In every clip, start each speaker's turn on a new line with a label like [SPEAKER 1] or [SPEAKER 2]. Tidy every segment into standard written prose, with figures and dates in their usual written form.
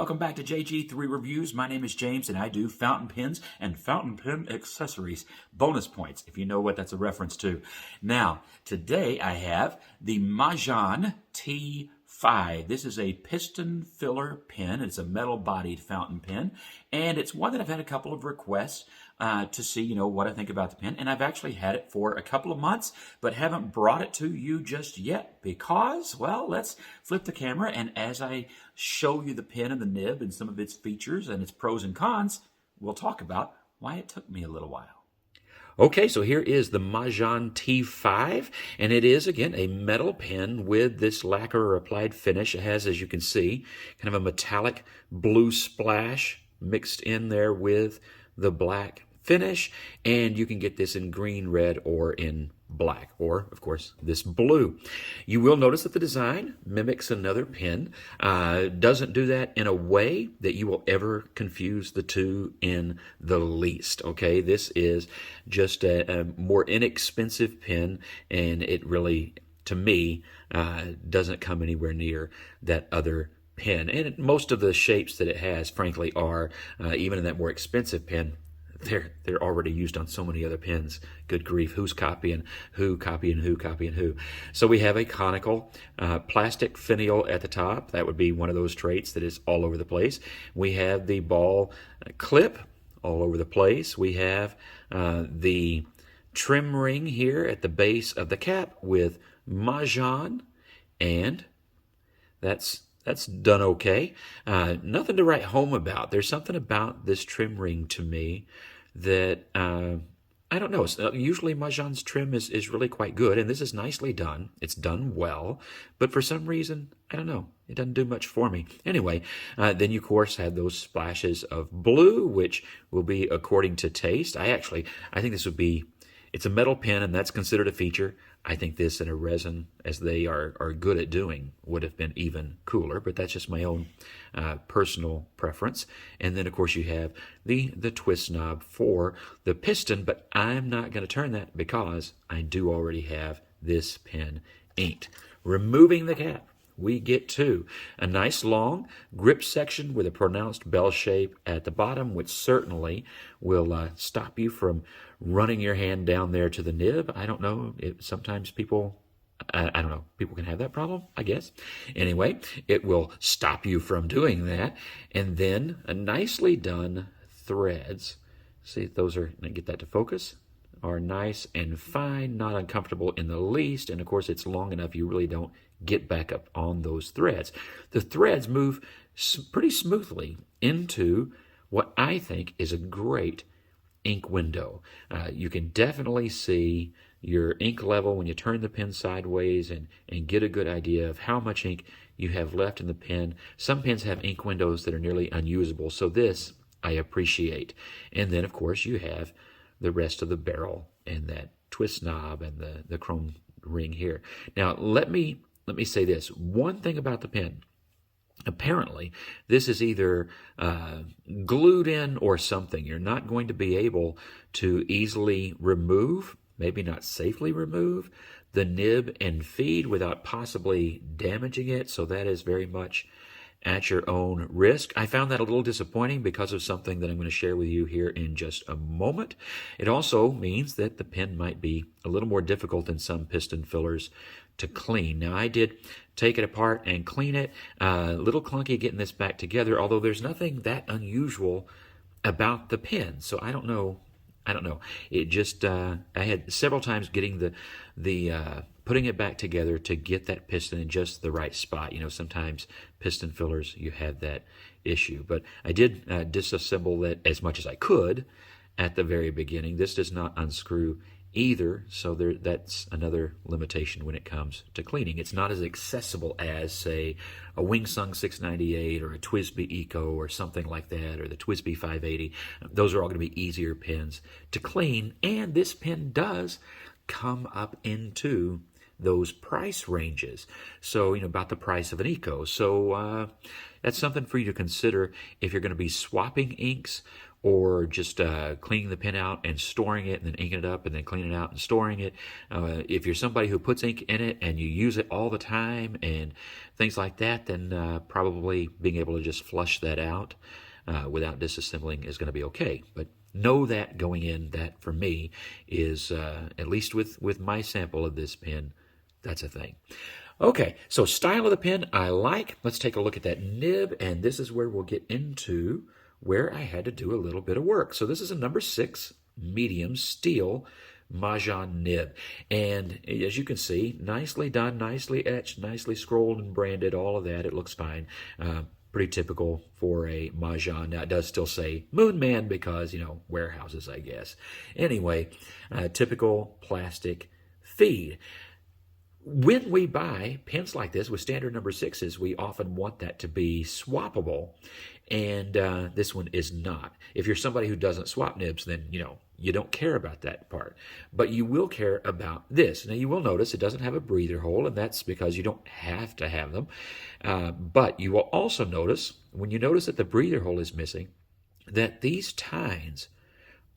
[SPEAKER 1] Welcome back to JG3 Reviews. My name is James and I do fountain pens and fountain pen accessories. Bonus points if you know what that's a reference to. Now, today I have the Majohn T5. This is a piston filler pen. It's a metal-bodied fountain pen, and it's one that I've had a couple of requests to see, what I think about the pen. And I've actually had it for a couple of months, but haven't brought it to you just yet because, well, let's flip the camera. And as I show you the pen and the nib and some of its features and its pros and cons, we'll talk about why it took me a little while. Okay, so here is the Majohn T5, and it is, again, a metal pen with this lacquer or applied finish. It has, as you can see, kind of a metallic blue splash mixed in there with the black finish, and you can get this in green, red, or in black, or, of course, this blue. You will notice that the design mimics another pen. Doesn't do that in a way that you will ever confuse the two in the least, okay? This is just a more inexpensive pen, and it really, to me, doesn't come anywhere near that other pen. And most of the shapes that it has, frankly, are, even in that more expensive pen, they're already used on so many other pens. Good grief, who's copying who, copying who, copying who? So we have a conical plastic finial at the top. That would be one of those traits that is all over the place. We have the ball clip all over the place. We have the trim ring here at the base of the cap with Majohn, and that's done okay. Nothing to write home about. There's something about this trim ring to me that, I don't know. Usually Majohn's trim is really quite good, and this is nicely done. It's done well, but for some reason, I don't know. It doesn't do much for me. Anyway, then you, of course, have those splashes of blue, which will be according to taste. I think this would be, it's a metal pen, and that's considered a feature. I think this in a resin, as they are good at doing, would have been even cooler, but that's just my own personal preference. And then, of course, you have the twist knob for the piston, but I'm not going to turn that because I do already have this pen inked. Removing the cap, we get to a nice long grip section with a pronounced bell shape at the bottom, which certainly will stop you from running your hand down there to the nib. I don't know. Sometimes people, I don't know, people can have that problem, I guess. Anyway, it will stop you from doing that. And then a nicely done threads. See, those are, get that to focus, are nice and fine, not uncomfortable in the least. And of course, it's long enough you really don't get back up on those threads. The threads move pretty smoothly into what I think is a great ink window. You can definitely see your ink level when you turn the pen sideways and get a good idea of how much ink you have left in the pen. Some pens have ink windows that are nearly unusable, so this I appreciate. And then, of course, you have the rest of the barrel and that twist knob and the chrome ring here. Now, let me say this. One thing about the pen, apparently, this is either glued in or something. You're not going to be able to easily remove, maybe not safely remove, the nib and feed without possibly damaging it. So that is very much at your own risk. I found that a little disappointing because of something that I'm going to share with you here in just a moment. It also means that the pen might be a little more difficult than some piston fillers to clean. Now, I did take it apart and clean it. A little clunky getting this back together, although there's nothing that unusual about the pen. So I don't know. It just, I had several times getting the putting it back together to get that piston in just the right spot. Sometimes piston fillers, you have that issue. But I did disassemble it as much as I could at the very beginning. This does not unscrew either, so that's another limitation when it comes to cleaning. It's not as accessible as, say, a Wingsung 698 or a TWSBI Eco or something like that, or the TWSBI 580. Those are all going to be easier pens to clean, and this pen does come up into those price ranges. So, about the price of an Eco. So that's something for you to consider if you're going to be swapping inks or just cleaning the pen out and storing it and then inking it up and then cleaning it out and storing it. If you're somebody who puts ink in it and you use it all the time and things like that, then probably being able to just flush that out without disassembling is going to be okay. But know that going in, that for me is, at least with my sample of this pen, that's a thing. Okay, so style of the pen I like. Let's take a look at that nib, and this is where we'll get into where I had to do a little bit of work. So this is a number 6 medium steel Majohn nib. And as you can see, nicely done, nicely etched, nicely scrolled and branded, all of that. It looks fine. Pretty typical for a Majohn. Now, it does still say Moonman because, warehouses, I guess. Anyway, typical plastic feed. When we buy pens like this with standard number 6s, we often want that to be swappable, and this one is not. If you're somebody who doesn't swap nibs, then, you don't care about that part. But you will care about this. Now, you will notice it doesn't have a breather hole, and that's because you don't have to have them. But you will also notice, when you notice that the breather hole is missing, that these tines,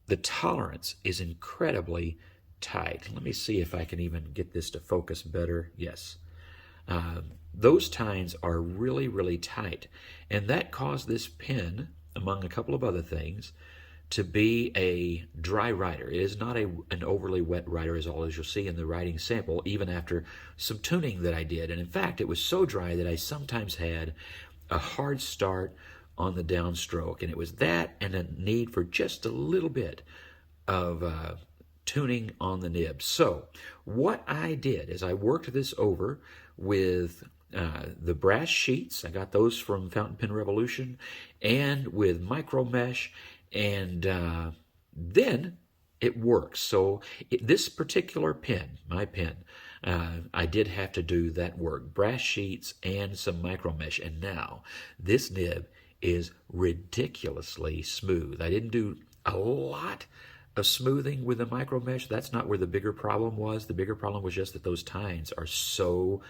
[SPEAKER 1] the tolerance is incredibly tight. Let me see if I can even get this to focus better. Yes. Those tines are really, really tight. And that caused this pen, among a couple of other things, to be a dry writer. It is not an overly wet writer, as you'll see in the writing sample, even after some tuning that I did. And in fact, it was so dry that I sometimes had a hard start on the downstroke. And it was that and a need for just a little bit of tuning on the nib. So what I did is I worked this over with the brass sheets. I got those from Fountain Pen Revolution, and with micro mesh, and then it works. So this particular pen, my pen, I did have to do that work, brass sheets and some micro mesh, and now this nib is ridiculously smooth. I didn't do a lot of smoothing with the micro mesh. That's not where the bigger problem was. The bigger problem was just that those tines are so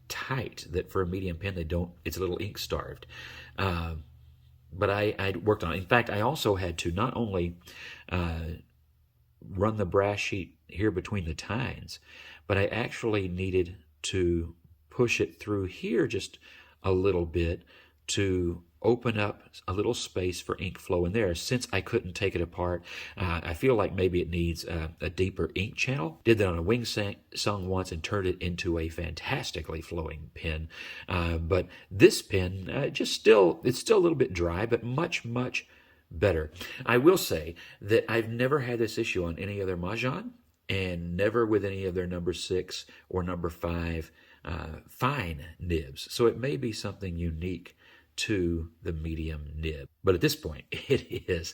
[SPEAKER 1] tight that for a medium pen, it's a little ink starved. But I worked on it. In fact, I also had to not only run the brass sheet here between the tines, but I actually needed to push it through here just a little bit to open up a little space for ink flow in there. Since I couldn't take it apart, I feel like maybe it needs a deeper ink channel. Did that on a Wing Sung once and turned it into a fantastically flowing pen. But this pen, it's still a little bit dry, but much, much better. I will say that I've never had this issue on any other Majohn, and never with any of their number 6 or number 5 fine nibs. So it may be something unique to the medium nib. But at this point, it is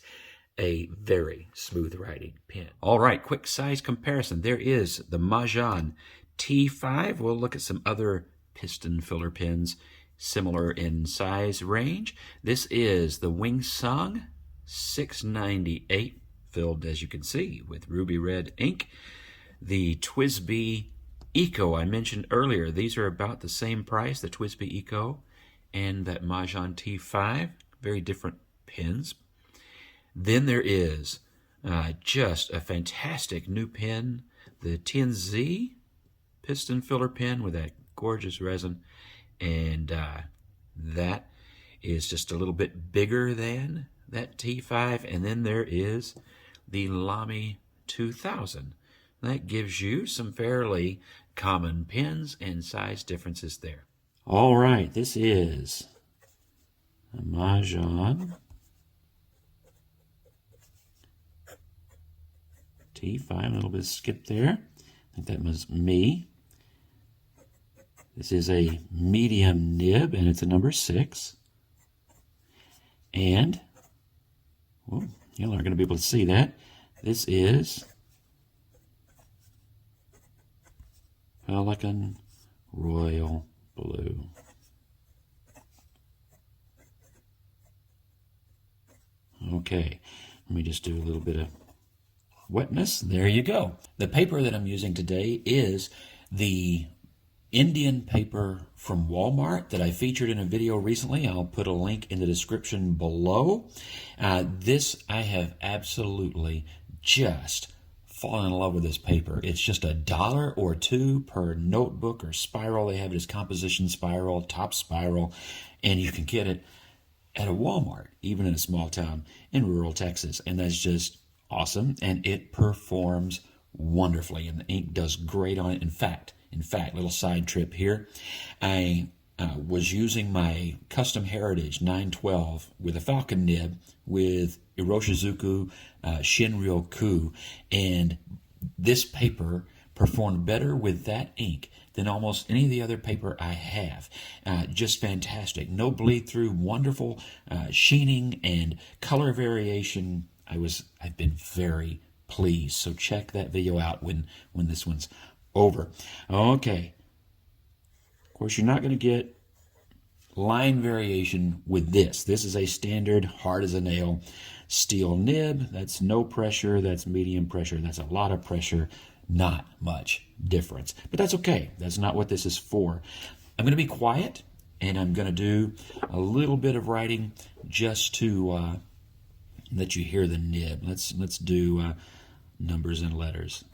[SPEAKER 1] a very smooth writing pen. All right, quick size comparison. There is the Majohn T5. We'll look at some other piston filler pens similar in size range. This is the Wing Sung 698, filled, as you can see, with ruby red ink. The TWSBI Eco I mentioned earlier. These are about the same price, the TWSBI Eco and that Majohn T5, very different pens. Then there is just a fantastic new pen, the TNZ piston filler pen with that gorgeous resin, and that is just a little bit bigger than that T5. And then there is the Lamy 2000. That gives you some fairly common pens and size differences there. All right, this is a Majohn T5, a little bit skipped there. I think that was me. This is a medium nib, and it's a number 6. And, well, you aren't going to be able to see that. This is Pelican Royal Blue. Okay, let me just do a little bit of wetness. There you go. The paper that I'm using today is the Indian paper from Walmart that I featured in a video recently. I'll put a link in the description below. This, I have absolutely just fallen in love with this paper. It's just $1 or $2 per notebook or spiral. They have it as composition spiral, top spiral, and you can get it at a Walmart, even in a small town in rural Texas. And that's just awesome. And it performs wonderfully, and the ink does great on it. In fact, little side trip here, I was using my Custom Heritage 912 with a Falcon nib with Iroshizuku Shinryoku, and this paper performed better with that ink than almost any of the other paper I have. Just fantastic. No bleed through, wonderful sheening and color variation. I've been very pleased. So check that video out when this one's over. Okay. Of course, you're not going to get line variation with this. This is a standard hard as a nail steel nib. That's no pressure. That's medium pressure. That's a lot of pressure. Not much difference. But that's okay. That's not what this is for. I'm going to be quiet, and I'm going to do a little bit of writing just to let you hear the nib. Let's do numbers and letters.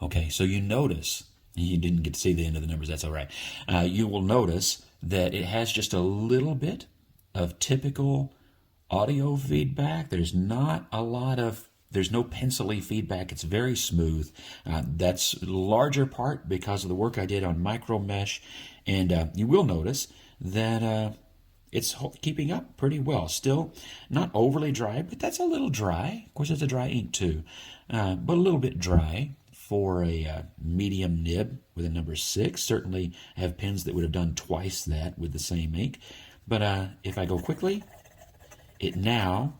[SPEAKER 1] Okay, so you notice, you didn't get to see the end of the numbers, that's all right. You will notice that it has just a little bit of typical audio feedback. There's not a lot of, there's no pencil-y feedback. It's very smooth. That's larger part because of the work I did on micro mesh. And you will notice that it's keeping up pretty well. Still not overly dry, but that's a little dry. Of course, it's a dry ink too, but a little bit dry for a medium nib with a number 6. Certainly I have pens that would have done twice that with the same ink. But if I go quickly, it now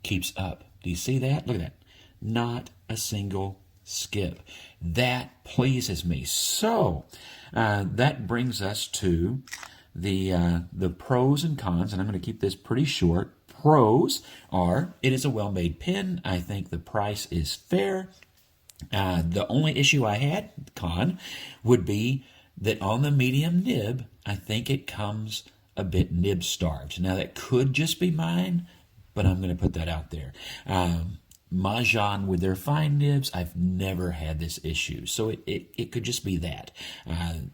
[SPEAKER 1] keeps up. Do you see that? Look at that. Not a single skip. That pleases me. So that brings us to the pros and cons, and I'm going to keep this pretty short. Pros are, it is a well-made pen. I think the price is fair. The only issue I had, con, would be that on the medium nib, I think it comes a bit nib-starved. Now, that could just be mine, but I'm going to put that out there. Majohn with their fine nibs, I've never had this issue. So it could just be that.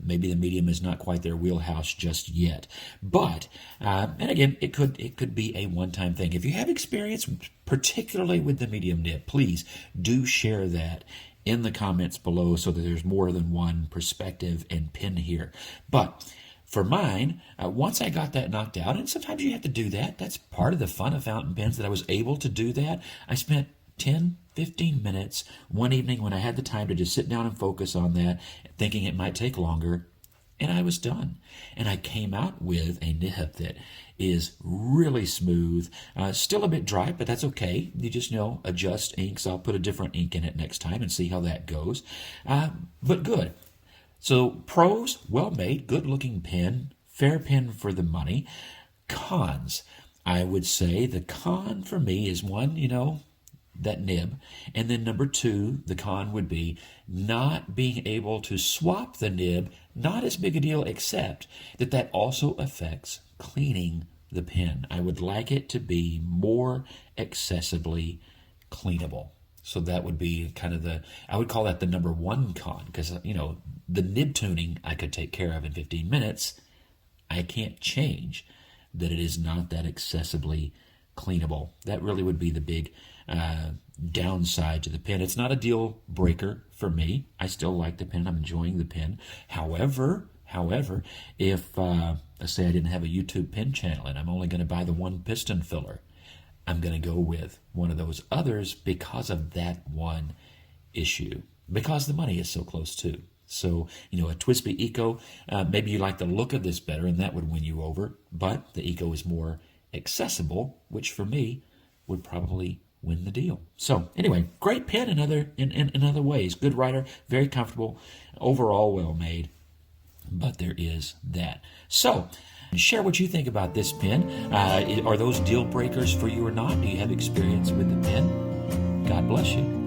[SPEAKER 1] Maybe the medium is not quite their wheelhouse just yet. But, and again, it could be a one-time thing. If you have experience, particularly with the medium nib, please do share that in the comments below so that there's more than one perspective and pen here. But for mine, once I got that knocked out, and sometimes you have to do that. That's part of the fun of fountain pens, that I was able to do that. I spent 10, 15 minutes one evening when I had the time to just sit down and focus on that, thinking it might take longer, and I was done. And I came out with a nib that is really smooth, still a bit dry, but that's okay. You just adjust inks. I'll put a different ink in it next time and see how that goes. But good. So pros, well made, good looking pen, fair pen for the money. Cons, I would say the con for me is one, that nib. And then number 2, the con would be not being able to swap the nib. Not as big a deal, except that also affects cleaning the pen. I would like it to be more accessibly cleanable. So that would be kind of I would call that the number 1 con, because, the nib tuning I could take care of in 15 minutes. I can't change that it is not that accessibly cleanable. That really would be the big downside to the pen. It's not a deal breaker for me. I still like the pen. I'm enjoying the pen. However, if let's say I didn't have a YouTube pen channel and I'm only going to buy the one piston filler, I'm going to go with one of those others because of that one issue, because the money is so close too. So, a TWSBI Eco, maybe you like the look of this better and that would win you over, but the Eco is more accessible, which for me would probably win the deal. So anyway, great pen in other ways. Good writer, very comfortable, overall well made. But there is that. So share what you think about this pen. Are those deal breakers for you or not? Do you have experience with the pen? God bless you.